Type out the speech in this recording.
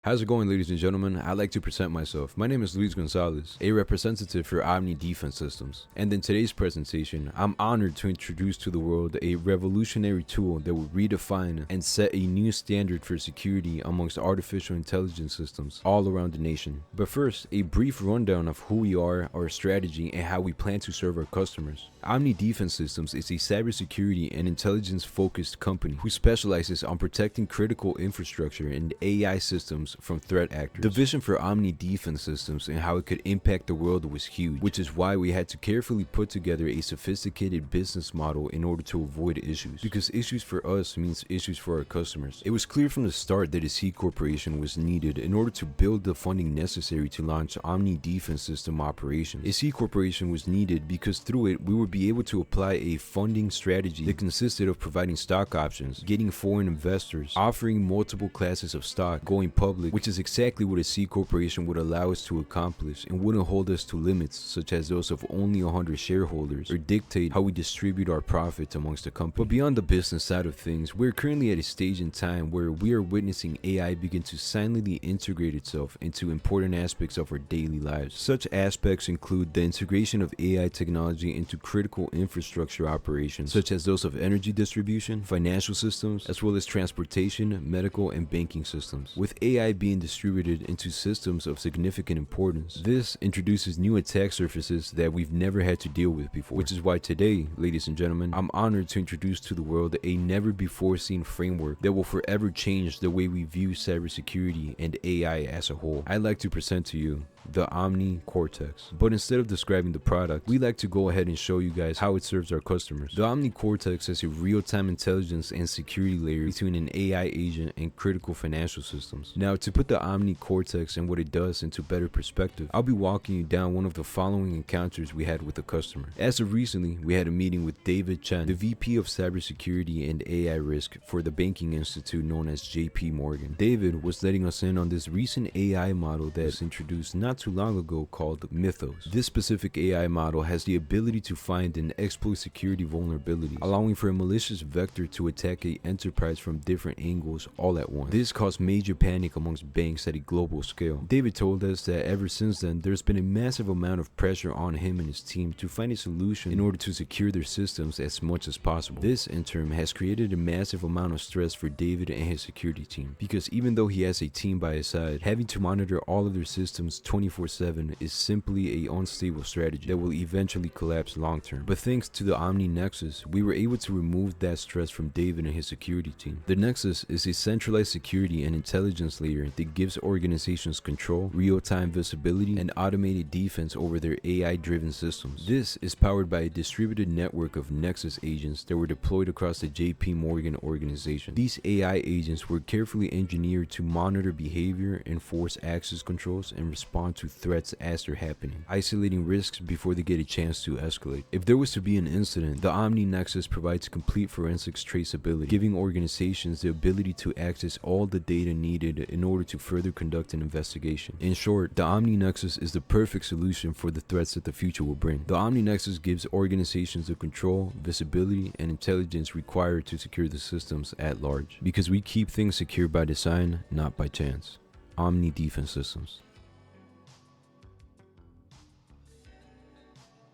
How's it going, ladies and gentlemen? I'd like to present myself. My name is Luis Gonzalez, a representative for Omni-Defense Systems. And in today's presentation, I'm honored to introduce to the world a revolutionary tool that will redefine and set a new standard for security amongst artificial intelligence systems all around the nation. But first, a brief rundown of who we are, our strategy, and how we plan to serve our customers. Omni-Defense Systems is a cybersecurity and intelligence-focused company who specializes on protecting critical infrastructure and AI systems from threat actors. The vision for Omni-Defense Systems and how it could impact the world was huge, which is why we had to carefully put together a sophisticated business model in order to avoid issues. Because issues for us means issues for our customers. It was clear from the start that a C corporation was needed in order to build the funding necessary to launch Omni-Defense System operations. A C corporation was needed because through it we would be able to apply a funding strategy that consisted of providing stock options, getting foreign investors, offering multiple classes of stock, going public, which is exactly what a C corporation would allow us to accomplish and wouldn't hold us to limits such as those of only 100 shareholders or dictate how we distribute our profits amongst the company. But beyond the business side of things, we're currently at a stage in time where we are witnessing AI begin to silently integrate itself into important aspects of our daily lives. Such aspects include the integration of AI technology into critical infrastructure operations such as those of energy distribution, financial systems, as well as transportation, medical, and banking systems. With AI being distributed into systems of significant importance, this introduces new attack surfaces that we've never had to deal with before, which is why today, ladies and gentlemen, I'm honored to introduce to the world a never before seen framework that will forever change the way we view cybersecurity and AI as a whole. I'd like to present to you the Omni-Cortex. But instead of describing the product, we like to go ahead and show you guys how it serves our customers. The Omni-Cortex is a real-time intelligence and security layer between an AI agent and critical financial systems. Now, to put the Omni-Cortex and what it does into better perspective, I'll be walking you down one of the following encounters we had with a customer. As of recently, we had a meeting with David Chen, the VP of Cybersecurity and AI Risk for the banking institute known as JP Morgan. David was letting us in on this recent AI model that was introduced not too long ago called Mythos. This specific AI model has the ability to find and exploit security vulnerabilities, allowing for a malicious vector to attack an enterprise from different angles all at once. This caused major panic amongst banks at a global scale. David told us that ever since then, there's been a massive amount of pressure on him and his team to find a solution in order to secure their systems as much as possible. This, in turn, has created a massive amount of stress for David and his security team, because even though he has a team by his side, having to monitor all of their systems 24/7 is simply a unstable strategy that will eventually collapse long term. But thanks to the Omni Nexus, we were able to remove that stress from David and his security team. The Nexus is a centralized security and intelligence layer that gives organizations control, real-time visibility, and automated defense over their AI-driven systems. This is powered by a distributed network of Nexus agents that were deployed across the JP Morgan organization. These AI agents were carefully engineered to monitor behavior, enforce access controls, and respond to threats as they're happening, isolating risks before they get a chance to escalate. If there was to be an incident, the Omni Nexus provides complete forensics traceability, giving organizations the ability to access all the data needed in order to further conduct an investigation. In short, the Omni Nexus is the perfect solution for the threats that the future will bring. The Omni Nexus gives organizations the control, visibility, and intelligence required to secure the systems at large, because we keep things secure by design, not by chance. Omni-Defense Systems.